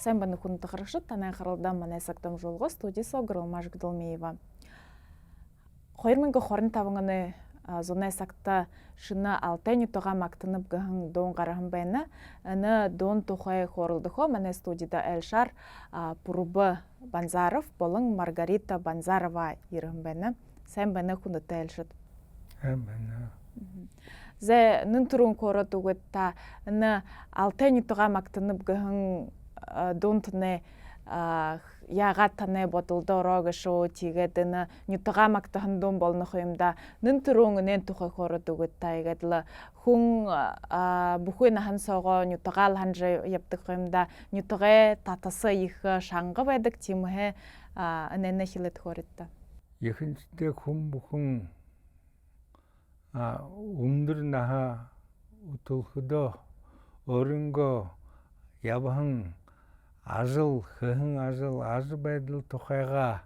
Сайн байна хүн тахарагшд танай харалдан манай сагдам жуулгоо студиэс Огромаж Гдолмиева. 2025 оны зуны сагта шина алтайны тоога магтанып гэн дуун гарахан байна. Аны дуун тухай хоролдохо манай студида Эльшар Пурба Банзаров болон Маргарита Банзарова ирэн байна. Сайн байна хүнтэй Эльшад. Сайн байна. Зэ нэн түрүүн хород үгэд та аны алтайны тоога магтанып гэн дуунтны яагаад таны бодолдороо гэшөө тэгээд энэ нютага магтахан дуун болнох юмда нэн түрүүн нэн тухай хород үгэд та игээд л хүн бүхий нахан согоо нютагаал ханж явдаг юмда нютагэ татасы их шанга байдаг тийм ээ нэнэ хилэт хоритта Ихэнхдээ хүн бүхэн өндөр наха өтөлхөдөө өөрөнгөө явхан ажил хэхэн ажил байдал тухайга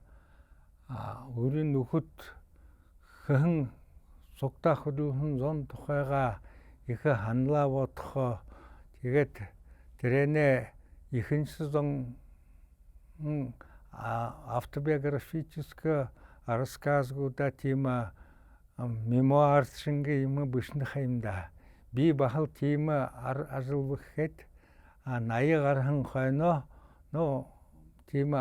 өөрийн нөхөд хэхэн сугтаа хөдөлгөн зон тухайга их ханлаа бодохоо тэгээд тэрэнэ ихэнх зон автобиографическое рассказгуудаа тийм мемуар шингээ юм бишнэх юмда би бахал тийм ажил гэхэд 80 гархан хойно тийм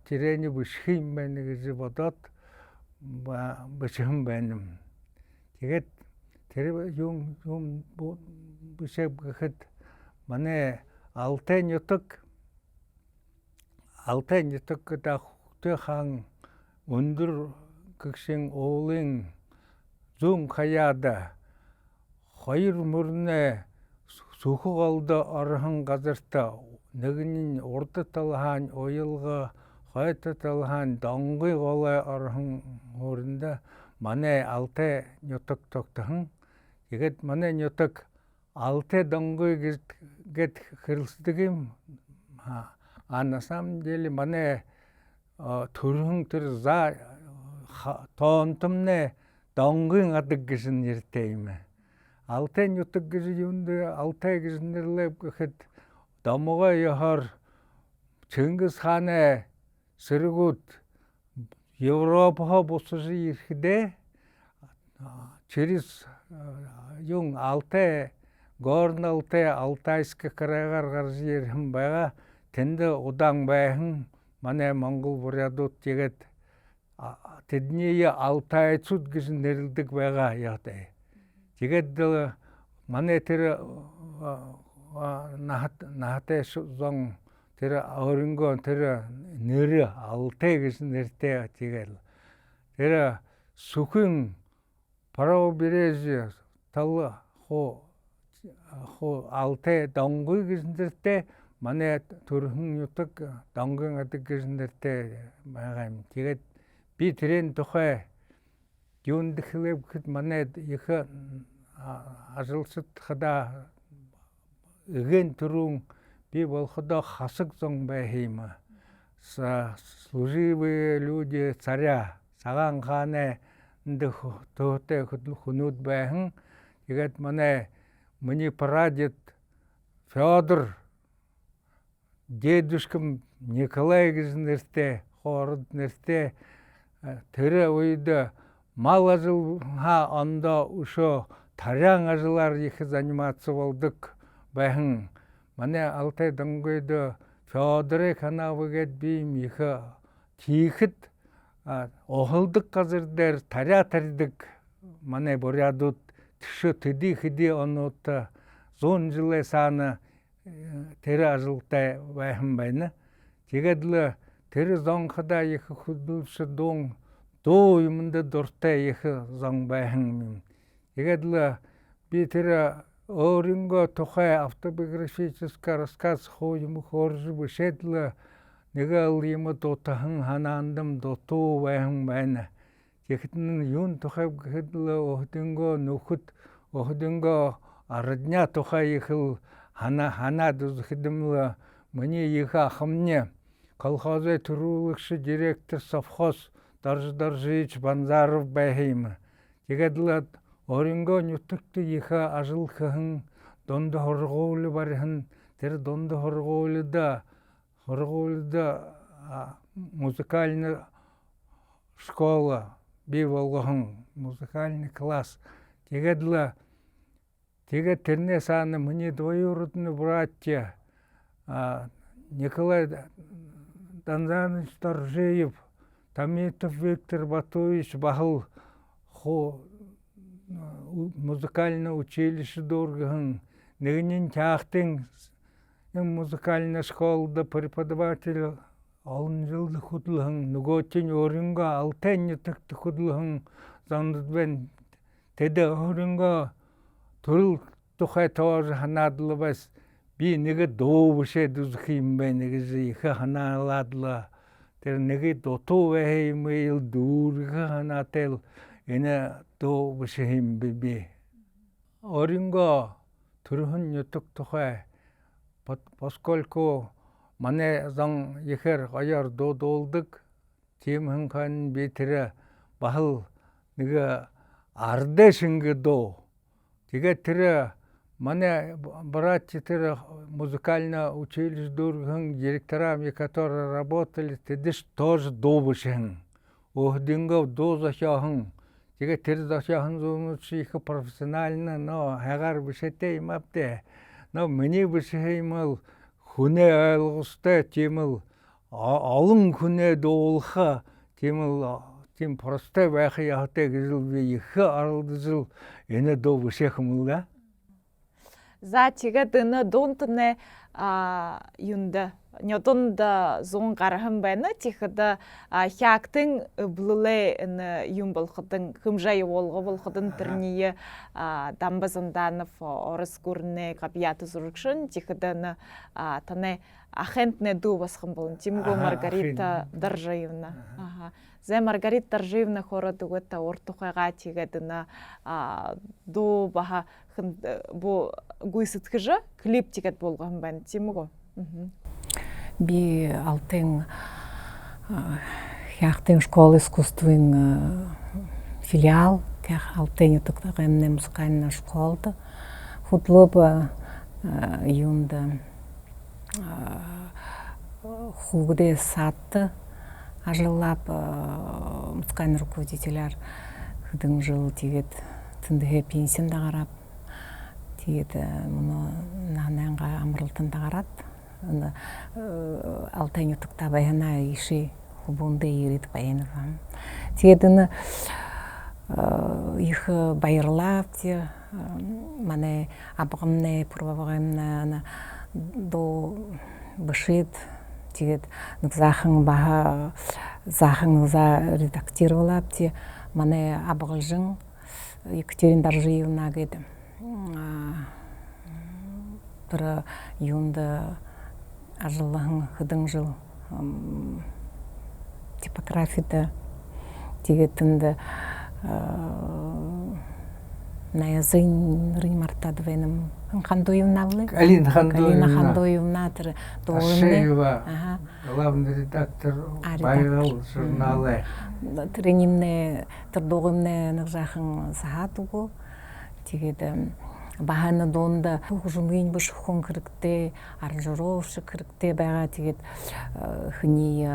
тэрэний бишх юм байна гэж бодоод бишхэн байна. Тэгээд тэр юм бишээ гэхэд манай Алтай нутаг гэдэг хөтөө хаан өндөр гэгшин уулын зүүн хаяада 2 мөрнө сүхэг олдо орхон газарта нэгэн урд талхан уялга хойд талхан донгой голой орхон хөрөндө манай Алтай нутаг тогтхон тэгээд манай нутаг Алтай донгой гэд хэрэлсдэг юм на самом деле манай төрхөн тэр за тоонтомны донгойн адаг гэж нэртэй юм. Алтай нутаг гэж юунд Алтай гэж нэрлэв гэхэд домгой яхаар Чингис хааны сэргүүд Европоо бусаж ирэхдээ через Алтай Горн Алтай Алтайск краягаар гарч ирхэн байгаа. Тэнд удаан байхан манай Монгол бурядууд тэгээд тэдний Алтайцууд гэж нэрлэдэг байгаа яатай. Тэгээд манай тэр наатай зон тэр өөрөнгөө тэр нэр Алтай гэж нэртэй тэгэл тэр сүхэн правобережье тал хо Алтай донгой гэж нэртэй манай төрхөн нутаг донгойн адаг гэж нэртэй байгаа юм. Тэгээд би тэрэн тухай юунд хэлэхэд манай их ажилсад хада эгэн түрүүн би болоходоо хасаг зон байх юм. Служивые люди царя Саган хааны төөтэй хүнүүд байхан тэгээд миний прадед Фёдор дедушкам Николай гэж нэртэй хоород нэртэй тэр үед мал ажил ондоо өшөө тарян ажлаар их заниматься болдог байхан манай Алтай донгойд Фёдорыг ханавгээд би их тийхэд охолдог газар дээр таря тарьдаг манай бурядууд төшөө тэдий онууд 100 жилийн саана тэр ажилтай байхан байна. Тэгээд л тэр зонхода их хөдөлж дуу юмд дуртай их зон байхан юм. Тэгээд л би тэр өөрөнгөө тухай автобиографический рассказ юм хөрж бишэд л нэг юм дутахан ханаандам дутуу байхан байна. Тэгэхэд юун тухай гэхэд л охидөнгөө нөхөд охидөнгөө родня тухай их ханаад үзэхдэмл миний их ахмны колхозын төрүүлэгч директор совхоз Доржиж Банзаров байх юм. Тэгээд л өөрөнгөө нутагт их ажил хэхэн дунд хоргуул бархан тэр дунд хоргуулд Хоргуулда музыкальная школа бий болгохон музыкальный класс. Тэгээд тэрнээ саана миний двоюродные братья Николай Донзанович Торжеев, Тамитов Виктор Батуевич бахал музыкальное училище дурган. Нэгнин чахтын музыкальная школда преподаватель олон жил хөдлөн нөгөөтийн өөрөнгөө алтай нутагт хөдлөн зонд бэн тэдэ өөрөнгөө төрөл тухай тоор ханаадлаас би нэг дуу бишэд үзэх юм байна гэж их ханааладла тэр нэг дутуу вэ юм ил дүүргэ ханаатэл энэ дуу биш юм би өөрөнгөө төрхөн нутаг тухай поскольку манай зон ихэр гоёор дуулдаг тийм хэн би тэр бахал нэг ардэ шингэ дуу. Тэгээд тэр манай братья тэр музыкальное училище дурган директорами, которые работали, тэдэш тоже дуубышэн. Охдингов дуу зохиохон. Тэгээд тэр зохиохон зүүнч их профессионально но хагаар бишэтэй юм апдэ. Но миний бишээ юм хүнээ ойлгостой тийм олон хүнээ дуулах тийм простой байх яатай гэж би их оролдож энэ дуу бишэх юм да. За тэгээд энэ дуунтны юунда нёдонд зун гархан байна. Тэгэхэд хяактын блулэ энэ юм болохдын хэмжээ болгоbolхдын тэрний Дамбазанданов орос гүрнэ габьят зургшин тэгэхэд энэ таны ахентне дуу басхан болон Тимгу Маргарита Доржиевна. Зе Маргарита Доржиевна хород өгөт урт тухайгаа тэгээд энэ дуу баха бу гүйсэтгэж клип тэгээд болгосон байна. Тимгу. Би алтын хяактын школы искусствын филиал алтын ютуктагын музыкальная школда хутлоб юнда хугде сатты ажыллап музыкальный руководителер хыдың жыл тегет тындыге пенсияда қарап тегет мұны нананға амырылтында қарат алтын ютукта баяна иши хубунды ерит баянывам тегет их байырлап те мане абғымне пұрбабығымна до бышит тегет захың баха захың за редактировалап те мане абғылжың Екатерина Доржиевна геді бір юнды ажылығың хыдың жыл типографияда тегетінді наязын рымартады венім Хандоевна влы? Галина Хандоевна Ашеева, главный редактор Байрал журналы. Тренимне тырдоғымне нығжақын сағатуғы тегеді бағаны донда жұмын бұш құн кірікте, аранжировшы кірікте байға тегет хыни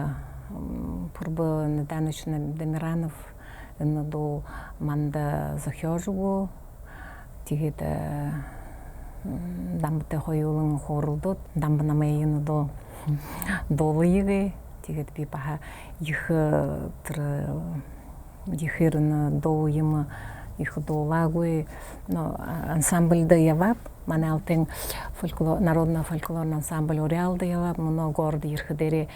пұрбы Наданычна Демиранов до манда захёжугу тегет дамбыте хойулың хорулдот дамбына мэйіні долыйығы тегет би баха ехеріні долыйымы их долагуи ансамбльда явап мане алтын народный фольклорный ансамбль Уриалда явап много города ерхидери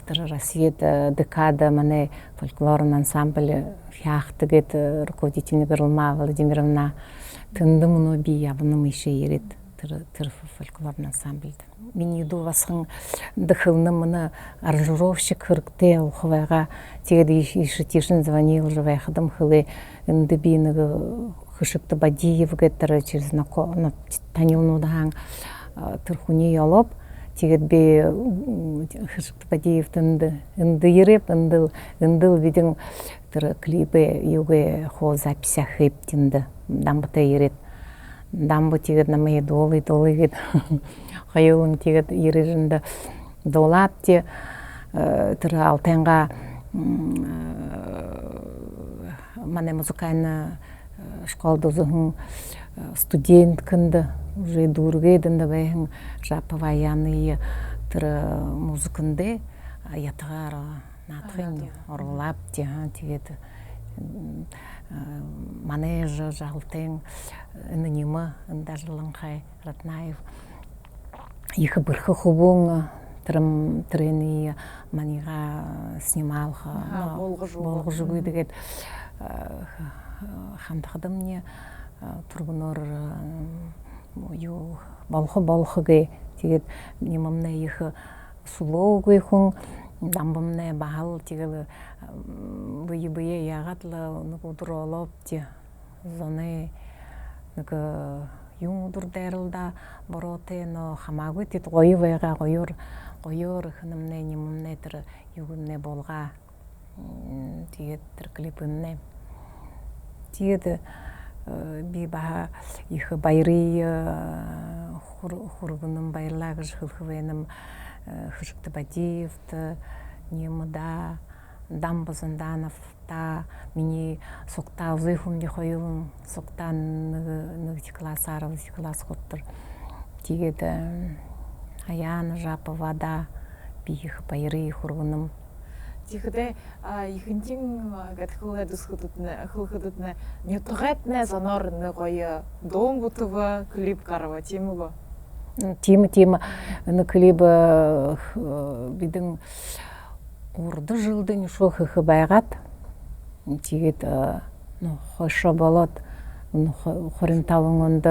Россия декада мане фольклорный ансамбль хяхтыгет руководитель Гырлма Владимировна тынды мұны би ябыным еше ерет тыр фольклорный ансамбльді. Мен еду басқын дықылны мұны аранжировщик хыркте ұқывайға тегеді еші тешін звонил живайқыдым хылы үнді бейінігі Хышыпты Бадиев геттері через танилну дағаң тұрхуне ялып тегет бе Хышыпты Бадиев үнді ереп үнді виден клипы юге хо записях хептинді дамбыта ерет дамбы тегет намайы долы гет хайылың тегет ережінді дулапти тэр алтенга мане музыкальная школа дозын студент кынды уже дургединде бэхэн жапаваяны тэр музыкынды ятгар натхын орлапти тэгээд манеж жалтен нима дажланхай ратнаев их бырхы хубун трени манига снимал болгожугу тэгээд хандахдамне тургунор ю болгоге тэгээд нимамне их сулогуй хүн дамбамне бахал тэгээд бие ягатла нукудролопти зоне нэг юм дурдэрэлда бороте но хамаагүй тэд гоё байгаа гоёр хнэмнэ нимнэ тэр югнэ болга тэгээд тэр клипнэ тэгээд би ба их баяры хургуным баярлаа гэж хөвхвэнэм хшигт бадиевт немда дамбазанданов та миний сугтаа үзэхүмди хоёрын сугтаа нэг классаар класс хөтөр тэгээд аяна жапавада би их баяры хургуным Тэгэхдээ ихэнтийн гэдэг хөлхөдөд нютгайтнэ сонор нэг гоё дуун бутва клип гарва тийм үү? Тийм нэг клип бидэн урд жылдын шохх байгаад тэгээд хошо болоод 25 онд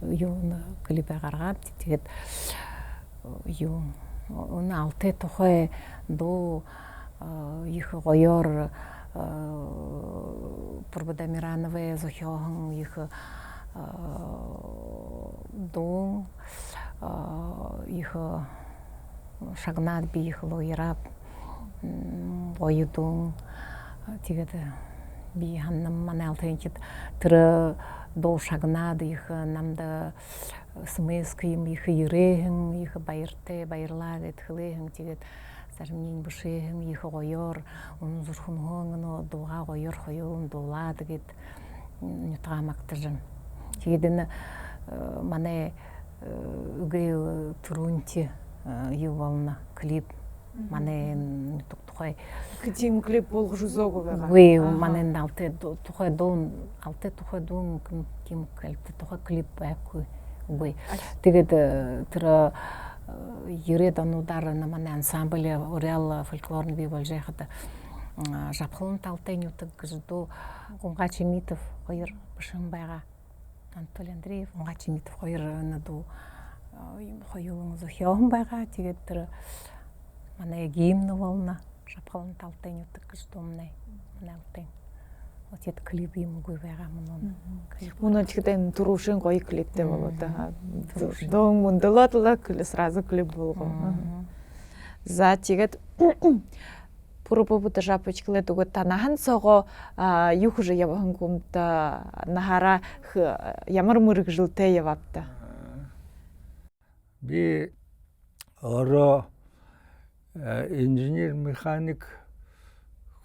юу клип гаргаад тэгээд юу алты тухай до их гоёр Пурбадамиранове зохиохон их до их шагнад би их лоирап оюдун тэгээд би ханнам маналтэнчит тэр до шагнад их намда смэским их ирэхэн их баяртай баярлаа гэдгэлэн тэгээд сармын бушэхэн их гоёр унзурхун хонгно дуга гоёр хоёрын дулаад гэд нютгамагтажин тэгээд энэ манай үгүй түрүүнти юу болно клип манай тухай тийм клип болгож үзээгүй байгаа. Үгүй манай алты тухай дуун тийм клип байхгүй. Үгүй тэгээд тэр 90-ад онуудаар манай ансамбль Урал фольклорны бий болж байхад жапхон талтай нютаг гэж дөө Гунгач Имитов хоёр бишэн байгаа. Анатолий Андреев Гунгач Имитов хоёр надуу хоёрын зохион байгаа. Тэгээд тэр манай гимн болно жапхон талтай нютаг гэж дүүмнэ манай алтын вот клип юмгүй байгаа мөн. Мөн тэгэхдээ түрүүшин гоё клиптэй болоо да. Дон мундлотлаа сразу клип болгоо. За тэгээд пурупупута жапочклээ дугат та нахан цогоо юу хэж явахан гүмд нахара ямар мөрөгжилтэй яваадта. Би ороо инженер механик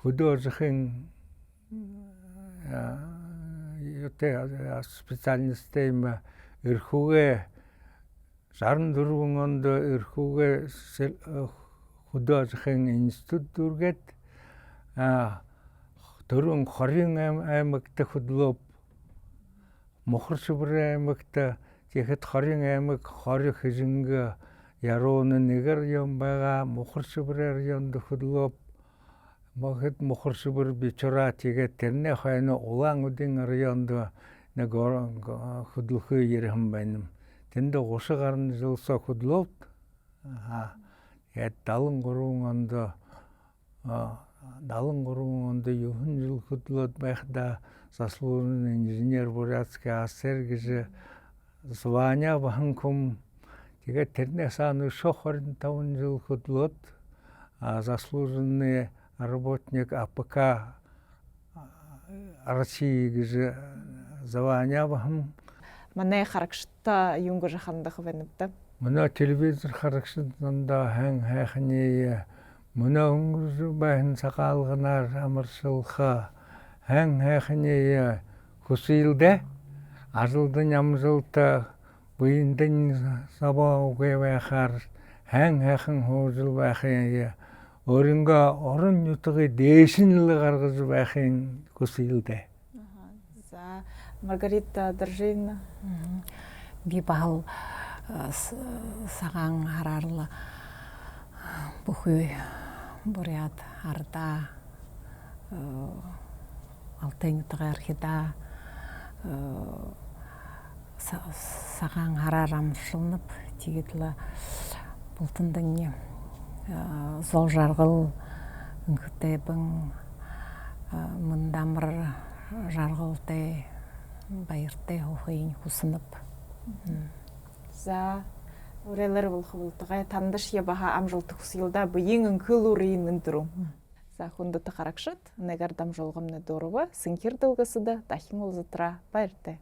художественный специальностей эрхүүгээ 64 онд эрхүүгээ художественный институт дүргээд Төрөн Хорийн аймагт хөдлөө Мохоршибр аймагт тэгэхэд Хорийн аймаг Хорь хэжинг ярууны нэгэр юм байгаа Мохоршибр районд хөдлөө Мохид Мохоршибр бичвара тэгээд тэрний хойно Улаан-Удын районд нэг хөдлөхөө ярих байна. Тэнд 30 гаруй жилсоо хөдлөөд тэгээд 73 онд юухан жил хөдлөөд байхдаа заслуженный инженер Бурятский АСР гэж звания бахан тэгээд тэрнээс хойно 25 жил хөдлөөд заслуженный работник АПК России гэж звания бахан манай харагшта юнгор хандах венэпта. Мына телевизор харагшданда хан хайхны мына өнгөр байн цагаалганаар амарсалха хан хайхны хүсилдэ аралдан ямсалта буйндан сабаагүй байхаар хан хайхан хуужил байхын өөрөнгө орон нутгийн дээшинл гаргаж байхын хүсилдэ. За Маргарита Даржина би баал сагаан хараарла бүхүй буряд арда алтайнутага архида сагаан хараар амшилнып тигэтла бултандан зол жаргал өнгөтэйбэн мындамар жаргалтай баяртай хохын хүснеп. За урелер булхултгай тандаш ябаха амжилт хүсилда буйын өнгөл үрийн нэндрүм. За хүндэт харагшат негар дамжуулгамны дурва синхир дылгасыда дахин улзатра баяртай.